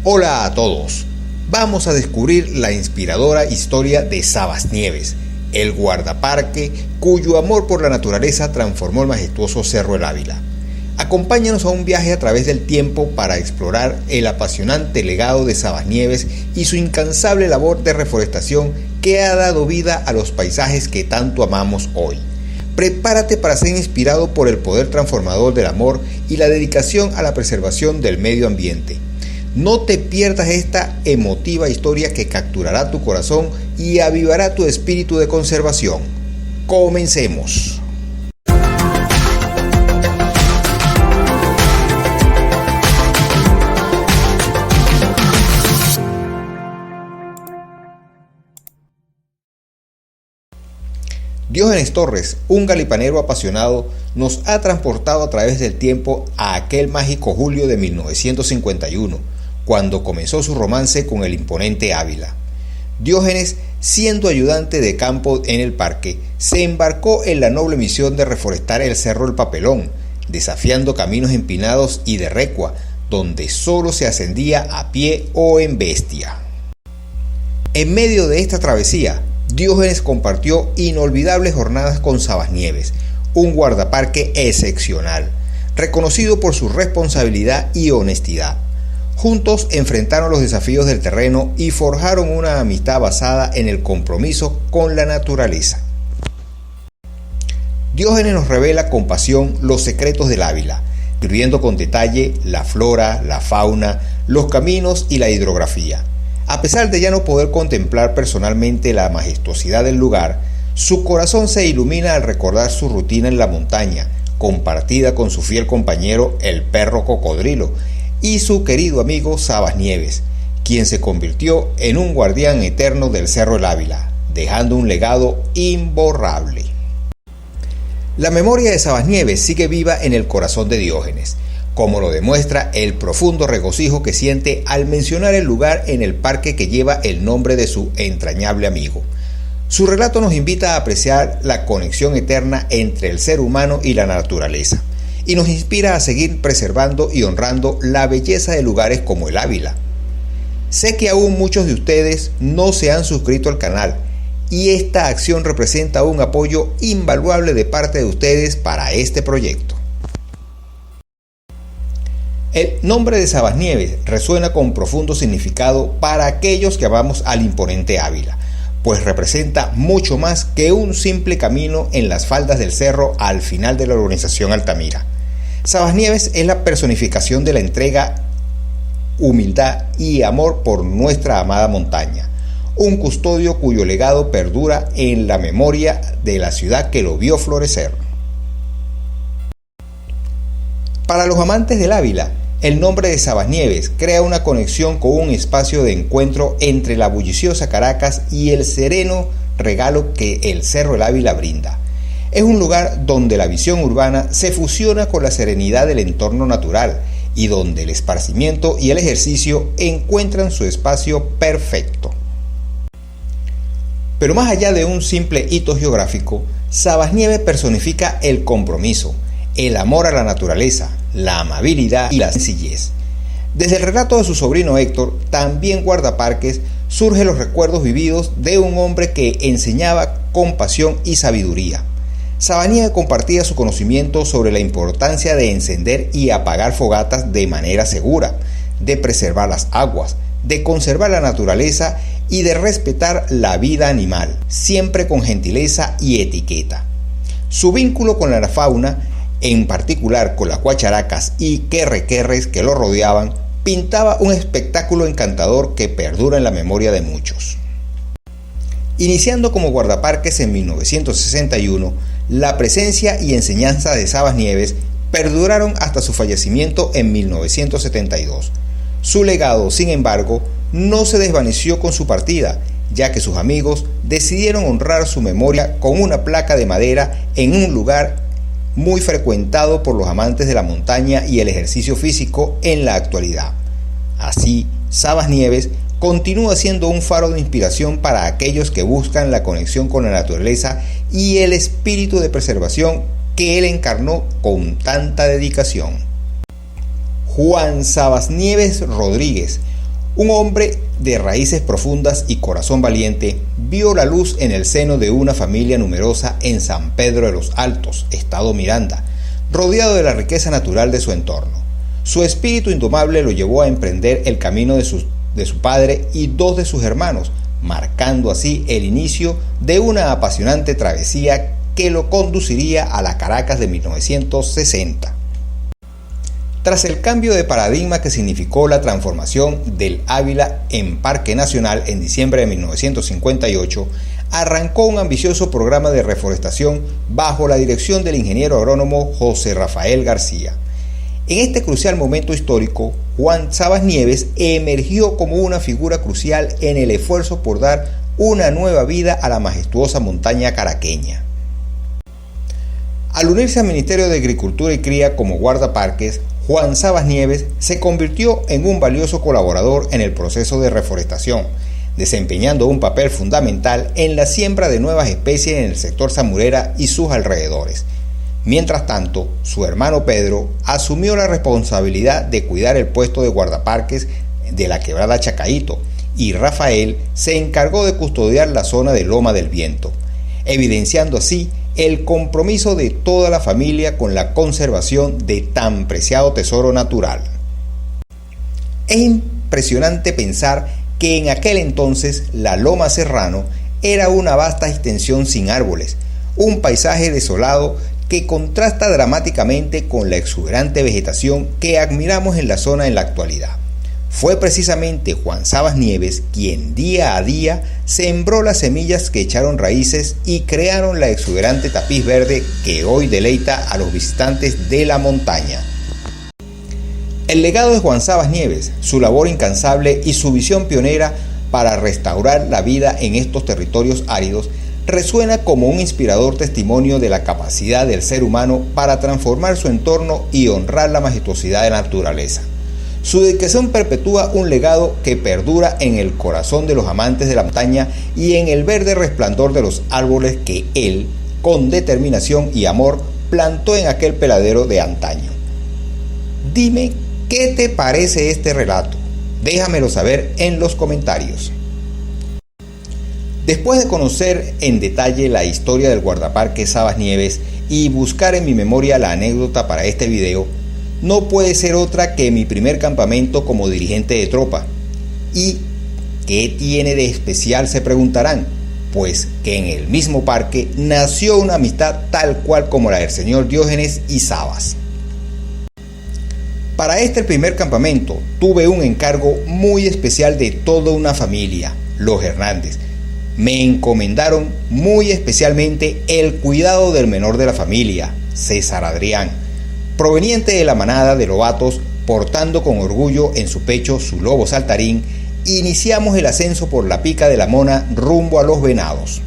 Hola a todos. Vamos a descubrir la inspiradora historia de Sabas Nieves, el guardaparque cuyo amor por la naturaleza transformó el majestuoso Cerro El Ávila. Acompáñanos a un viaje a través del tiempo para explorar el apasionante legado de Sabas Nieves y su incansable labor de reforestación que ha dado vida a los paisajes que tanto amamos hoy. Prepárate para ser inspirado por el poder transformador del amor y la dedicación a la preservación del medio ambiente. No te pierdas esta emotiva historia que capturará tu corazón y avivará tu espíritu de conservación. Comencemos. Diógenes Torres, un galipanero apasionado, nos ha transportado a través del tiempo a aquel mágico julio de 1951, cuando comenzó su romance con el imponente Ávila. Diógenes, siendo ayudante de campo en el parque, se embarcó en la noble misión de reforestar el Cerro El Papelón, desafiando caminos empinados y de recua, donde solo se ascendía a pie o en bestia. En medio de esta travesía, Diógenes compartió inolvidables jornadas con Sabas Nieves, un guardaparque excepcional, reconocido por su responsabilidad y honestidad. Juntos enfrentaron los desafíos del terreno y forjaron una amistad basada en el compromiso con la naturaleza. Diógenes nos revela con pasión los secretos del Ávila, describiendo con detalle la flora, la fauna, los caminos y la hidrografía. A pesar de ya no poder contemplar personalmente la majestuosidad del lugar, su corazón se ilumina al recordar su rutina en la montaña, compartida con su fiel compañero el perro cocodrilo y su querido amigo Sabas Nieves, quien se convirtió en un guardián eterno del Cerro El Ávila, dejando un legado imborrable. La memoria de Sabas Nieves sigue viva en el corazón de Diógenes, como lo demuestra el profundo regocijo que siente al mencionar el lugar en el parque que lleva el nombre de su entrañable amigo. Su relato nos invita a apreciar la conexión eterna entre el ser humano y la naturaleza, y nos inspira a seguir preservando y honrando la belleza de lugares como el Ávila. Sé que aún muchos de ustedes no se han suscrito al canal, y esta acción representa un apoyo invaluable de parte de ustedes para este proyecto. El nombre de Sabas Nieves resuena con profundo significado para aquellos que amamos al imponente Ávila, pues representa mucho más que un simple camino en las faldas del cerro al final de la urbanización Altamira. Sabas Nieves es la personificación de la entrega, humildad y amor por nuestra amada montaña, un custodio cuyo legado perdura en la memoria de la ciudad que lo vio florecer. Para los amantes del Ávila, el nombre de Sabas Nieves crea una conexión con un espacio de encuentro entre la bulliciosa Caracas y el sereno regalo que el Cerro El Ávila brinda. Es un lugar donde la visión urbana se fusiona con la serenidad del entorno natural y donde el esparcimiento y el ejercicio encuentran su espacio perfecto. Pero más allá de un simple hito geográfico, Sabas Nieves personifica el compromiso, el amor a la naturaleza, la amabilidad y la sencillez. Desde el relato de su sobrino Héctor, también guardaparques, surgen los recuerdos vividos de un hombre que enseñaba con pasión y sabiduría. Sabas Nieves compartía su conocimiento sobre la importancia de encender y apagar fogatas de manera segura, de preservar las aguas, de conservar la naturaleza y de respetar la vida animal, siempre con gentileza y etiqueta. Su vínculo con la fauna, en particular con las guacharacas y querrequerres que lo rodeaban, pintaba un espectáculo encantador que perdura en la memoria de muchos. Iniciando como guardaparques en 1961, la presencia y enseñanza de Sabas Nieves perduraron hasta su fallecimiento en 1972. Su legado, sin embargo, no se desvaneció con su partida, ya que sus amigos decidieron honrar su memoria con una placa de madera en un lugar muy frecuentado por los amantes de la montaña y el ejercicio físico en la actualidad. Así, Sabas Nieves continúa siendo un faro de inspiración para aquellos que buscan la conexión con la naturaleza y el espíritu de preservación que él encarnó con tanta dedicación. Juan Sabas Nieves Rodríguez, Un hombre de raíces profundas y corazón valiente vio la luz en el seno de una familia numerosa en San Pedro de los Altos, estado Miranda, rodeado de la riqueza natural de su entorno. Su espíritu indomable lo llevó a emprender el camino de su padre y dos de sus hermanos, marcando así el inicio de una apasionante travesía que lo conduciría a la Caracas de 1960. Tras el cambio de paradigma que significó la transformación del Ávila en Parque Nacional en diciembre de 1958, arrancó un ambicioso programa de reforestación bajo la dirección del ingeniero agrónomo José Rafael García. En este crucial momento histórico, Juan Sabas Nieves emergió como una figura crucial en el esfuerzo por dar una nueva vida a la majestuosa montaña caraqueña. Al unirse al Ministerio de Agricultura y Cría como guardaparques, Juan Sabas Nieves se convirtió en un valioso colaborador en el proceso de reforestación, desempeñando un papel fundamental en la siembra de nuevas especies en el sector Zamurera y sus alrededores. Mientras tanto, su hermano Pedro asumió la responsabilidad de cuidar el puesto de guardaparques de la quebrada Chacaíto y Rafael se encargó de custodiar la zona de Loma del Viento, evidenciando así el compromiso de toda la familia con la conservación de tan preciado tesoro natural. Es impresionante pensar que en aquel entonces la Loma Serrano era una vasta extensión sin árboles, un paisaje desolado que contrasta dramáticamente con la exuberante vegetación que admiramos en la zona en la actualidad. Fue precisamente Juan Sabas Nieves quien día a día sembró las semillas que echaron raíces y crearon la exuberante tapiz verde que hoy deleita a los visitantes de la montaña. El legado de Juan Sabas Nieves, su labor incansable y su visión pionera para restaurar la vida en estos territorios áridos resuena como un inspirador testimonio de la capacidad del ser humano para transformar su entorno y honrar la majestuosidad de la naturaleza. Su dedicación perpetúa un legado que perdura en el corazón de los amantes de la montaña y en el verde resplandor de los árboles que él, con determinación y amor, plantó en aquel peladero de antaño. Dime, ¿qué te parece este relato? Déjamelo saber en los comentarios. Después de conocer en detalle la historia del guardaparque Sabas Nieves y buscar en mi memoria la anécdota para este video, no puede ser otra que mi primer campamento como dirigente de tropa. ¿Y qué tiene de especial?, se preguntarán. Pues que en el mismo parque nació una amistad tal cual como la del señor Diógenes y Sabas. Para este primer campamento tuve un encargo muy especial de toda una familia, los Hernández. Me encomendaron muy especialmente el cuidado del menor de la familia, César Adrián, proveniente de la manada de lobatos, portando con orgullo en su pecho su lobo saltarín. Iniciamos el ascenso por la pica de la Mona rumbo a los venados.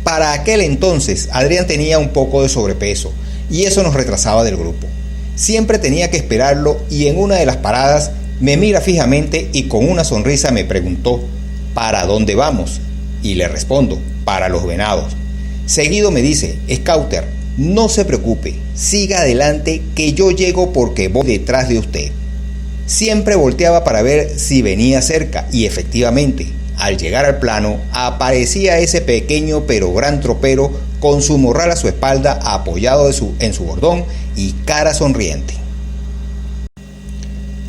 Para aquel entonces Adrián tenía un poco de sobrepeso y eso nos retrasaba del grupo. Siempre tenía que esperarlo y en una de las paradas me mira fijamente y con una sonrisa me preguntó: ¿para dónde vamos? Y le respondo: para los venados. Seguido me dice: Scouter, no se preocupe, siga adelante que yo llego porque voy detrás de usted. Siempre volteaba para ver si venía cerca y efectivamente, al llegar al plano, aparecía ese pequeño pero gran tropero con su morral a su espalda apoyado en su bordón y cara sonriente.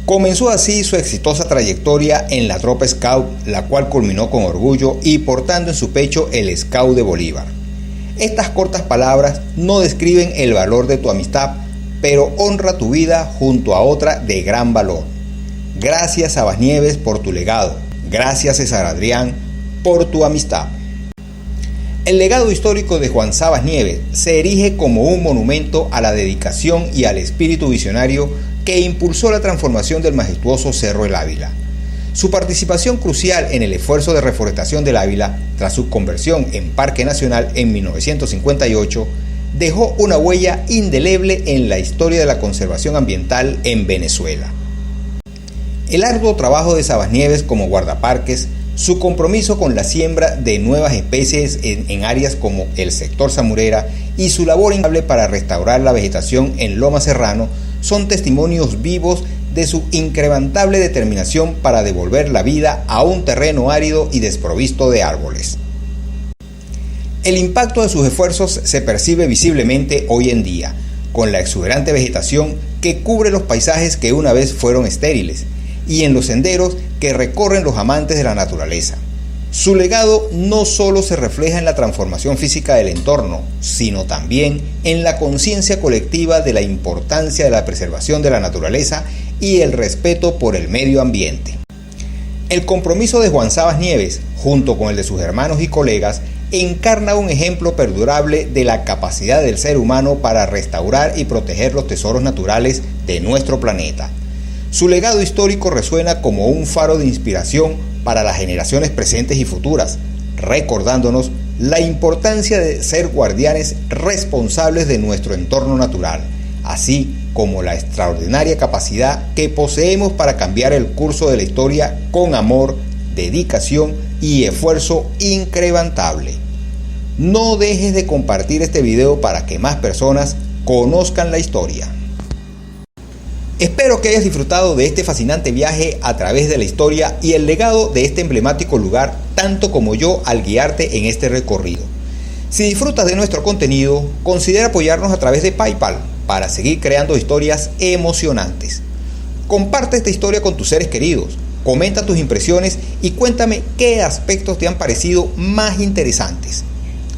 Comenzó así su exitosa trayectoria en la tropa Scout, la cual culminó con orgullo y portando en su pecho el Scout de Bolívar. Estas cortas palabras no describen el valor de tu amistad, pero honra tu vida junto a otra de gran valor. Gracias Sabas Nieves por tu legado. Gracias César Adrián por tu amistad. El legado histórico de Juan Sabas Nieves se erige como un monumento a la dedicación y al espíritu visionario que impulsó la transformación del majestuoso Cerro El Ávila. Su participación crucial en el esfuerzo de reforestación del Ávila, tras su conversión en Parque Nacional en 1958, dejó una huella indeleble en la historia de la conservación ambiental en Venezuela. El arduo trabajo de Sabas Nieves como guardaparques, su compromiso con la siembra de nuevas especies en áreas como el sector Zamurera y su labor incansable para restaurar la vegetación en Loma Serrano son testimonios vivos de su incrementable determinación para devolver la vida a un terreno árido y desprovisto de árboles. El impacto de sus esfuerzos se percibe visiblemente hoy en día, con la exuberante vegetación que cubre los paisajes que una vez fueron estériles, y en los senderos que recorren los amantes de la naturaleza. Su legado no solo se refleja en la transformación física del entorno, sino también en la conciencia colectiva de la importancia de la preservación de la naturaleza y el respeto por el medio ambiente. El compromiso de Juan Sabas Nieves, junto con el de sus hermanos y colegas, encarna un ejemplo perdurable de la capacidad del ser humano para restaurar y proteger los tesoros naturales de nuestro planeta. Su legado histórico resuena como un faro de inspiración para las generaciones presentes y futuras, recordándonos la importancia de ser guardianes responsables de nuestro entorno natural, así como la extraordinaria capacidad que poseemos para cambiar el curso de la historia con amor, dedicación y esfuerzo incrementable. No dejes de compartir este video para que más personas conozcan la historia. Espero que hayas disfrutado de este fascinante viaje a través de la historia y el legado de este emblemático lugar, tanto como yo al guiarte en este recorrido. Si disfrutas de nuestro contenido, considera apoyarnos a través de PayPal para seguir creando historias emocionantes. Comparte esta historia con tus seres queridos, comenta tus impresiones y cuéntame qué aspectos te han parecido más interesantes.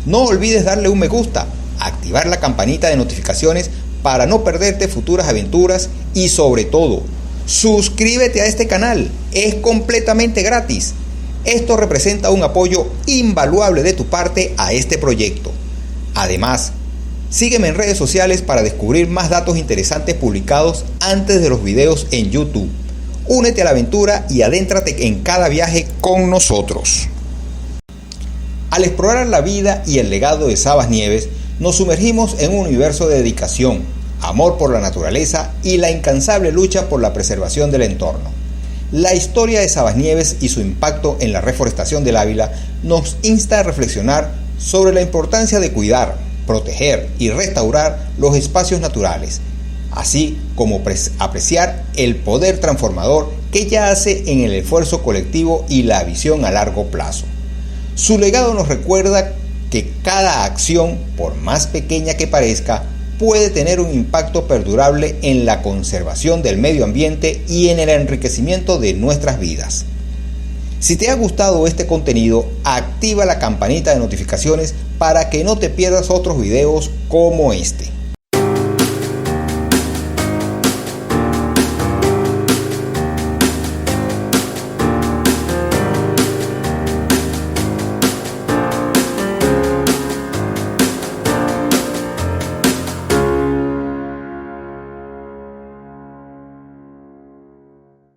No olvides darle un me gusta, activar la campanita de notificaciones para no perderte futuras aventuras y sobre todo, suscríbete a este canal, es completamente gratis. Esto representa un apoyo invaluable de tu parte a este proyecto. Además, sígueme en redes sociales para descubrir más datos interesantes publicados antes de los videos en YouTube. Únete a la aventura y adéntrate en cada viaje con nosotros. Al explorar la vida y el legado de Sabas Nieves, nos sumergimos en un universo de dedicación, amor por la naturaleza y la incansable lucha por la preservación del entorno. La historia de Sabas Nieves y su impacto en la reforestación del Ávila nos insta a reflexionar sobre la importancia de cuidar, proteger y restaurar los espacios naturales, así como apreciar el poder transformador que yace en el esfuerzo colectivo y la visión a largo plazo. Su legado nos recuerda que cada acción, por más pequeña que parezca, puede tener un impacto perdurable en la conservación del medio ambiente y en el enriquecimiento de nuestras vidas. Si te ha gustado este contenido, activa la campanita de notificaciones para que no te pierdas otros videos como este.